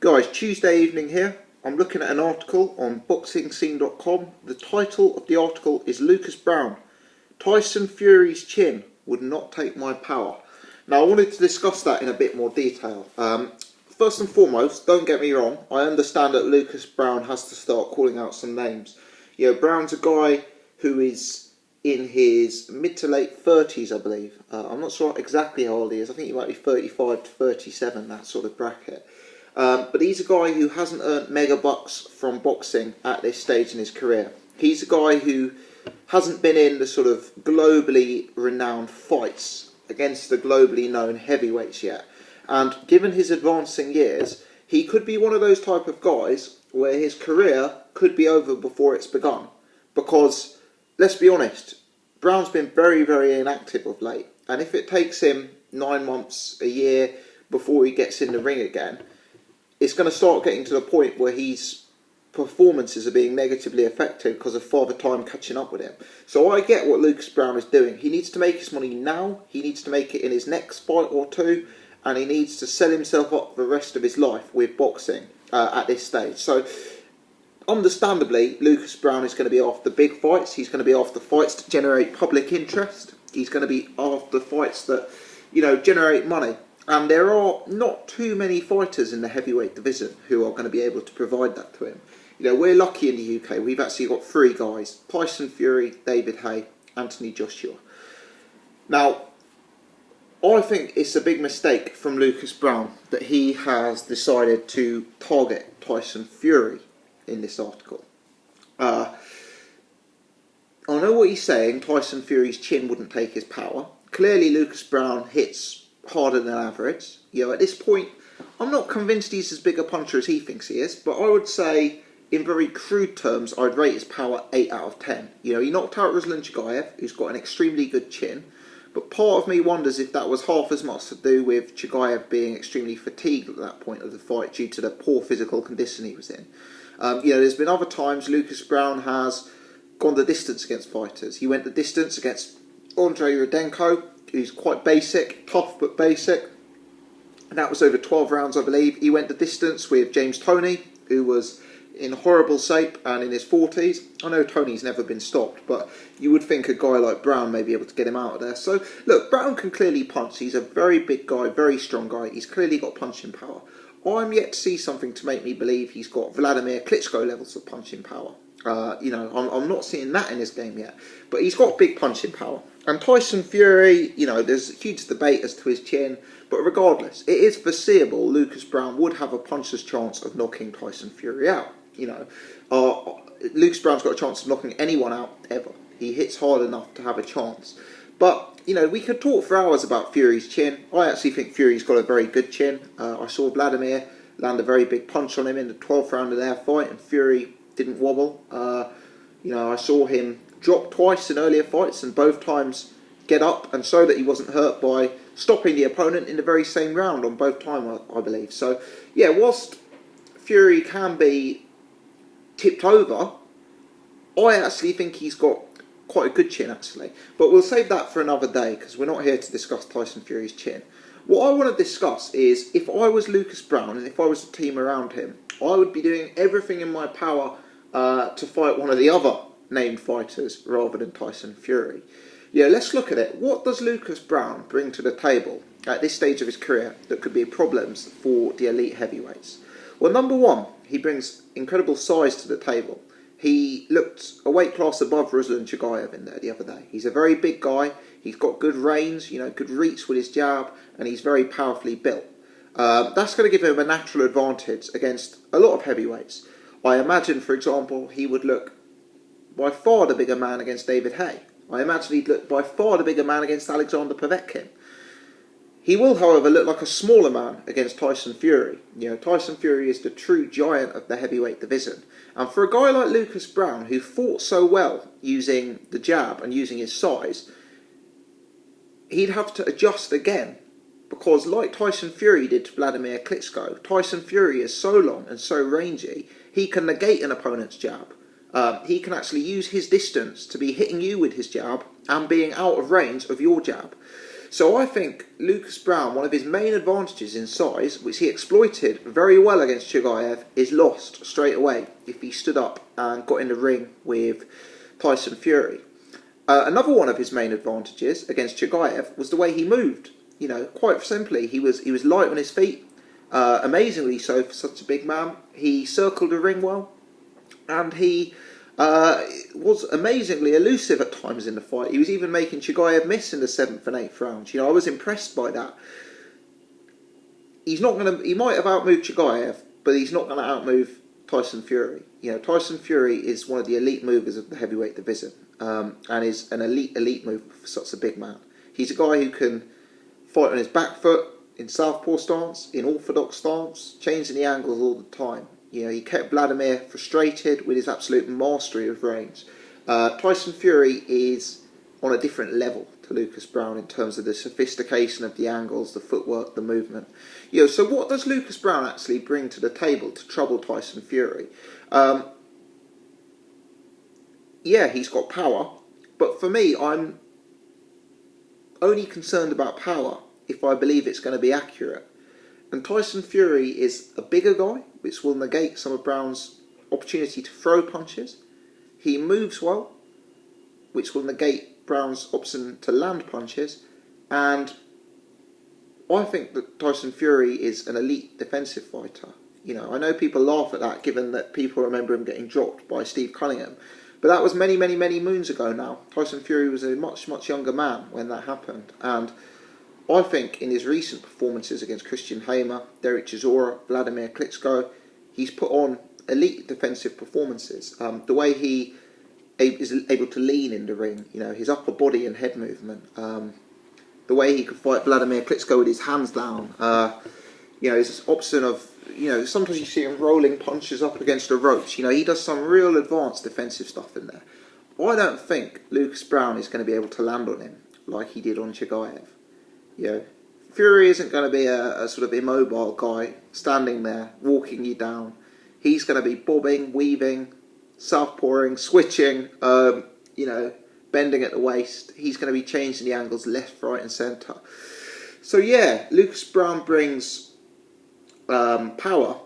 Guys, Tuesday evening here. I'm looking at an article on boxingscene.com. The title of the article is Lucas Browne. Tyson Fury's chin would not take my power. Now, I wanted to discuss that in a bit more detail. First and foremost, don't get me wrong, I understand that Lucas Browne has to start calling out some names. You know, Browne's a guy who is in his mid to late 30s, I believe. I'm not sure exactly how old he is. I think he might be 35 to 37, that sort of bracket. But he's a guy who hasn't earned mega bucks from boxing at this stage in his career. He's a guy who hasn't been in the sort of globally renowned fights against the globally known heavyweights yet. And given his advancing years, he could be one of those type of guys where his career could be over before it's begun. Because, let's be honest, Browne's been very, very inactive of late. And if it takes him 9 months, a year before he gets in the ring again, it's going to start getting to the point where his performances are being negatively affected because of Father Time catching up with him. So I get what Lucas Browne is doing. He needs to make his money now. He needs to make it in his next fight or two. And he needs to set himself up for the rest of his life with boxing at this stage. So, understandably, Lucas Browne is going to be after big fights. He's going to be after fights that generate public interest. He's going to be after fights that, generate money. And there are not too many fighters in the heavyweight division who are going to be able to provide that to him. We're lucky in the UK. We've actually got 3 guys: Tyson Fury, David Haye, Anthony Joshua. Now, I think it's a big mistake from Lucas Browne that he has decided to target Tyson Fury in this article. I know what he's saying. Tyson Fury's chin wouldn't take his power. Clearly, Lucas Browne hits harder than average. At this point, I'm not convinced he's as big a puncher as he thinks he is, but I would say, in very crude terms, I'd rate his power 8 out of 10. He knocked out Ruslan Chagayev, who's got an extremely good chin, but part of me wonders if that was half as much to do with Chagayev being extremely fatigued at that point of the fight due to the poor physical condition he was in. There's been other times Lucas Browne has gone the distance against fighters. He went the distance against Andrei Rudenko, who's quite basic, tough but basic. And that was over 12 rounds, I believe. He went the distance with James Toney, who was in horrible shape and in his 40s. I know Toney's never been stopped, but you would think a guy like Browne may be able to get him out of there. So, look, Browne can clearly punch. He's a very big guy, very strong guy. He's clearly got punching power. I'm yet to see something to make me believe he's got Vladimir Klitschko levels of punching power. I'm not seeing that in his game yet, but he's got big punching power. And Tyson Fury, there's a huge debate as to his chin, but regardless, it is foreseeable Lucas Browne would have a puncher's chance of knocking Tyson Fury out. Lucas Browne's got a chance of knocking anyone out ever. He hits hard enough to have a chance. But, we could talk for hours about Fury's chin. I actually think Fury's got a very good chin. I saw Vladimir land a very big punch on him in the 12th round of their fight, and Fury didn't wobble. I saw him drop twice in earlier fights, and both times get up and show that he wasn't hurt by stopping the opponent in the very same round on both times, I believe. So, whilst Fury can be tipped over, I actually think he's got quite a good chin, actually. But we'll save that for another day, because we're not here to discuss Tyson Fury's chin. What I want to discuss is, if I was Lucas Browne and if I was the team around him, I would be doing everything in my power to fight one of the other named fighters rather than Tyson Fury. Let's look at it. What does Lucas Browne bring to the table at this stage of his career that could be problems for the elite heavyweights? Well, number one, he brings incredible size to the table. He looked a weight class above Ruslan Chagayev in there the other day. He's a very big guy. He's got good range, good reach with his jab, and he's very powerfully built. That's going to give him a natural advantage against a lot of heavyweights. I imagine, for example, he would look by far the bigger man against David Haye. I imagine he'd look by far the bigger man against Alexander Povetkin. He will, however, look like a smaller man against Tyson Fury. Tyson Fury is the true giant of the heavyweight division. And for a guy like Lucas Browne, who fought so well using the jab and using his size, he'd have to adjust again. Because like Tyson Fury did to Vladimir Klitschko, Tyson Fury is so long and so rangy, he can negate an opponent's jab. He can actually use his distance to be hitting you with his jab and being out of range of your jab. So I think Lucas Browne, one of his main advantages in size, which he exploited very well against Chigaev, is lost straight away if he stood up and got in the ring with Tyson Fury. Another one of his main advantages against Chigaev was the way he moved. You know, quite simply, he was light on his feet, amazingly so for such a big man. He circled the ring well, and he was amazingly elusive at times in the fight. He was even making Chigaev miss in the 7th and 8th rounds. You know, I was impressed by that. He might have outmoved Chigaev, but he's not going to outmove Tyson Fury. You know, Tyson Fury is one of the elite movers of the heavyweight division, and is an elite mover for such a big man. He's a guy who can fight on his back foot, in southpaw stance, in orthodox stance, changing the angles all the time. You know, he kept Vladimir frustrated with his absolute mastery of range. Tyson Fury is on a different level to Lucas Browne in terms of the sophistication of the angles, the footwork, the movement. You know, so what does Lucas Browne actually bring to the table to trouble Tyson Fury? Yeah, he's got power, but for me, I'm only concerned about power if I believe it's going to be accurate. And Tyson Fury is a bigger guy, which will negate some of Browne's opportunity to throw punches. He moves well, which will negate Browne's option to land punches. And I think that Tyson Fury is an elite defensive fighter. You know, I know people laugh at that, given that people remember him getting dropped by Steve Cunningham. But that was many, many, many moons ago now. Tyson Fury was a much, much younger man when that happened. And I think in his recent performances against Christian Hamer, Derek Chisora, Vladimir Klitschko, he's put on elite defensive performances. The way he is able to lean in the ring, you know, his upper body and head movement, the way he could fight Vladimir Klitschko with his hands down, you know, his option of, you know, sometimes you see him rolling punches up against the ropes. You know, he does some real advanced defensive stuff in there. I don't think Lucas Browne is going to be able to land on him like he did on Chigaev. You know, Fury isn't going to be a sort of immobile guy standing there, walking you down. He's going to be bobbing, weaving, southpawing, switching, you know, bending at the waist. He's going to be changing the angles left, right and centre. So yeah, Lucas Browne brings power,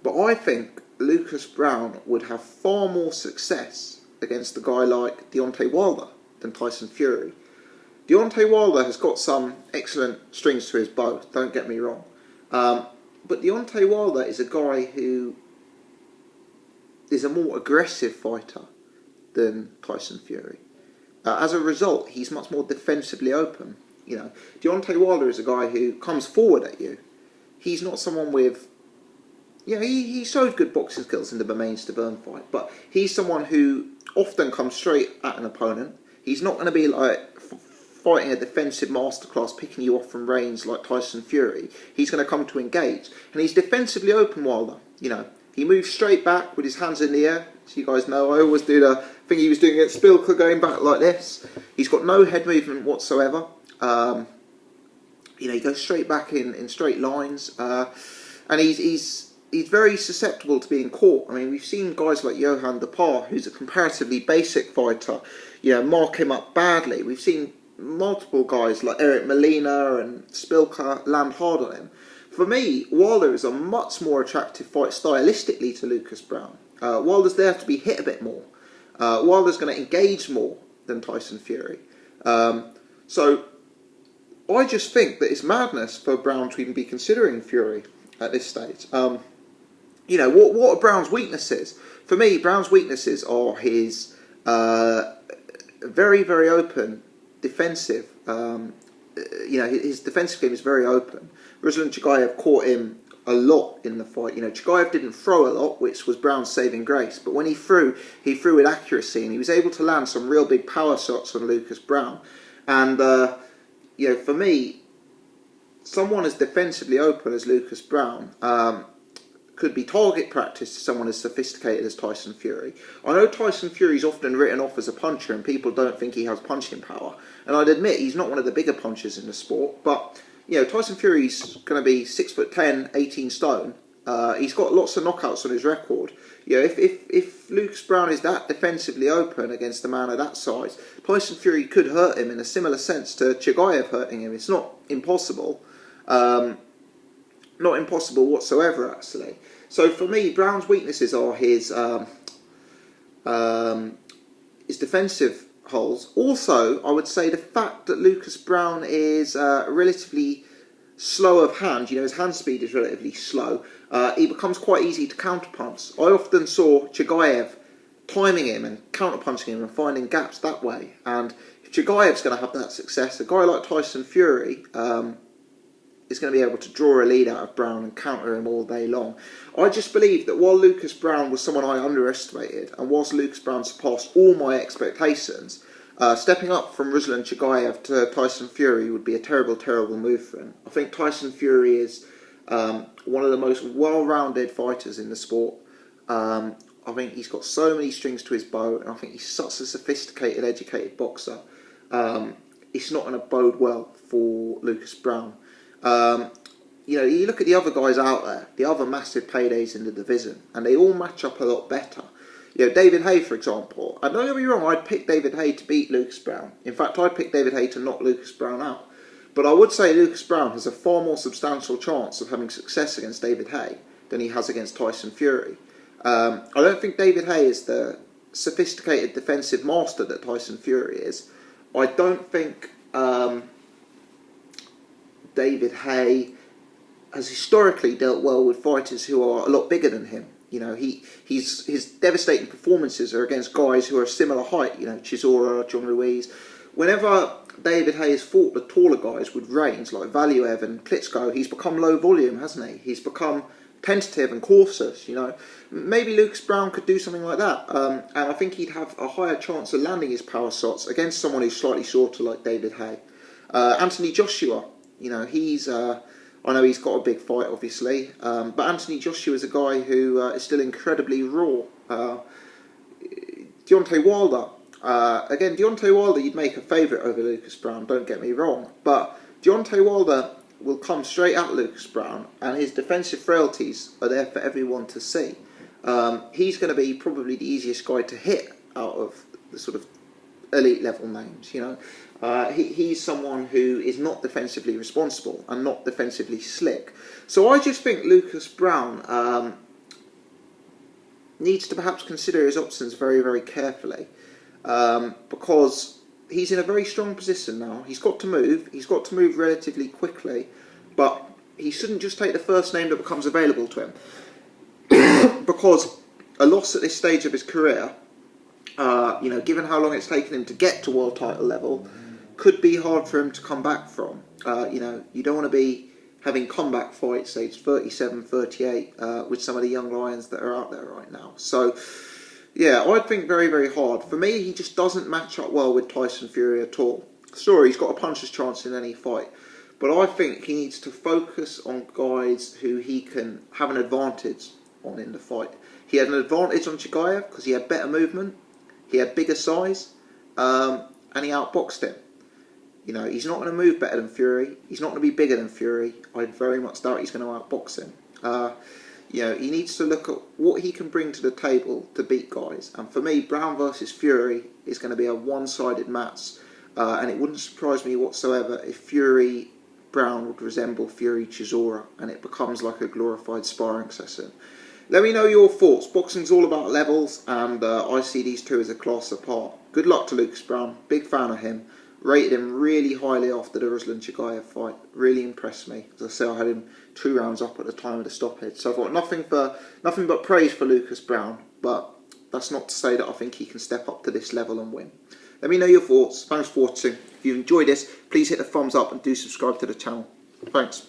but I think Lucas Browne would have far more success against a guy like Deontay Wilder than Tyson Fury. Deontay Wilder has got some excellent strings to his bow, don't get me wrong. But Deontay Wilder is a guy who is a more aggressive fighter than Tyson Fury. As a result, he's much more defensively open. You know, Deontay Wilder is a guy who comes forward at you. He's not someone with... Yeah, he showed good boxing skills in the Bermain-Stabern fight, but he's someone who often comes straight at an opponent. He's not going to be like fighting a defensive masterclass, picking you off from range like Tyson Fury. He's going to come to engage. And he's defensively open, Wilder. You know, he moves straight back with his hands in the air. As you guys know, I always do the thing he was doing against Spilka, going back like this. He's got no head movement whatsoever. You know, he goes straight back in straight lines. And he's very susceptible to being caught. I mean, we've seen guys like Johan Depar, who's a comparatively basic fighter, you know, mark him up badly. We've seen multiple guys like Eric Molina and Spilka land hard on him. For me, Wilder is a much more attractive fight stylistically to Lucas Browne. Wilder's there to be hit a bit more. Wilder's going to engage more than Tyson Fury. So I just think that it's madness for Browne to even be considering Fury at this stage. You know, what are Browne's weaknesses? For me, Browne's weaknesses are his very, very open defensive. You know, his defensive game is very open. Ruslan Chigaev caught him a lot in the fight. You know, Chigaev didn't throw a lot, which was Browne's saving grace. But when he threw with accuracy, and he was able to land some real big power shots on Lucas Browne. And you know, for me, someone as defensively open as Lucas Browne could be target practice to someone as sophisticated as Tyson Fury. I know Tyson Fury's often written off as a puncher and people don't think he has punching power. And I'd admit he's not one of the bigger punchers in the sport, but you know, Tyson Fury's going to be 6'10", 18 stone. He's got lots of knockouts on his record. If Lucas Browne is that defensively open against a man of that size, Tyson Fury could hurt him in a similar sense to Chigayev hurting him. It's not impossible. Not impossible whatsoever, actually. So for me, Browne's weaknesses are his defensive holes. Also, I would say the fact that Lucas Browne is relatively slow of hand, his hand speed is relatively slow, he becomes quite easy to counterpunch. I often saw Chigayev timing him and counterpunching him and finding gaps that way. And if Chigayev's going to have that success, a guy like Tyson Fury is going to be able to draw a lead out of Browne and counter him all day long. I just believe that while Lucas Browne was someone I underestimated, and whilst Lucas Browne surpassed all my expectations, stepping up from Ruslan Chigayev to Tyson Fury would be a terrible, terrible move for him. I think Tyson Fury is one of the most well-rounded fighters in the sport. I think he's got so many strings to his bow, and I think he's such a sophisticated, educated boxer. It's not going to bode well for Lucas Browne. You look at the other guys out there, the other massive paydays in the division, and they all match up a lot better. David Haye, for example. And don't get me wrong, I'd pick David Haye to beat Lucas Browne. In fact, I'd pick David Haye to knock Lucas Browne out. But I would say Lucas Browne has a far more substantial chance of having success against David Haye than he has against Tyson Fury. I don't think David Haye is the sophisticated defensive master that Tyson Fury is. I don't think David Haye has historically dealt well with fighters who are a lot bigger than him. His devastating performances are against guys who are a similar height. Chisora, John Ruiz. Whenever David Haye has fought the taller guys with range like Valuev and Klitschko, he's become low volume, hasn't he? He's become tentative and cautious. Maybe Lucas Browne could do something like that, and I think he'd have a higher chance of landing his power shots against someone who's slightly shorter like David Haye. Anthony Joshua, I know he's got a big fight, obviously, but Anthony Joshua is a guy who is still incredibly raw. Deontay Wilder. Again, Deontay Wilder, you'd make a favourite over Lucas Browne, don't get me wrong. But Deontay Wilder will come straight at Lucas Browne, and his defensive frailties are there for everyone to see. He's going to be probably the easiest guy to hit out of the sort of elite level names, he's someone who is not defensively responsible and not defensively slick. So I just think Lucas Browne needs to perhaps consider his options very, very carefully, because he's in a very strong position now. He's got to move relatively quickly, but he shouldn't just take the first name that becomes available to him, because a loss at this stage of his career, given how long it's taken him to get to world title level, could be hard for him to come back from. You don't want to be having comeback fights aged 37, 38 with some of the young lions that are out there right now. So, I'd think very, very hard. For me, he just doesn't match up well with Tyson Fury at all. Sure, he's got a puncher's chance in any fight, but I think he needs to focus on guys who he can have an advantage on in the fight. He had an advantage on Chigayev because he had better movement, he had bigger size, and he outboxed him. He's not going to move better than Fury. He's not going to be bigger than Fury. I very much doubt he's going to outbox him. He needs to look at what he can bring to the table to beat guys. And for me, Browne versus Fury is going to be a one-sided match. And it wouldn't surprise me whatsoever if Fury Browne would resemble Fury Chisora, and it becomes like a glorified sparring session. Let me know your thoughts. Boxing's all about levels, and I see these two as a class apart. Good luck to Lucas Browne. Big fan of him. Rated him really highly after the Ruslan Chigayev fight. Really impressed me. As I say, I had him 2 rounds up at the time of the stoppage. So I've got nothing but praise for Lucas Browne. But that's not to say that I think he can step up to this level and win. Let me know your thoughts. Thanks for watching. If you enjoyed this, please hit the thumbs up and do subscribe to the channel. Thanks.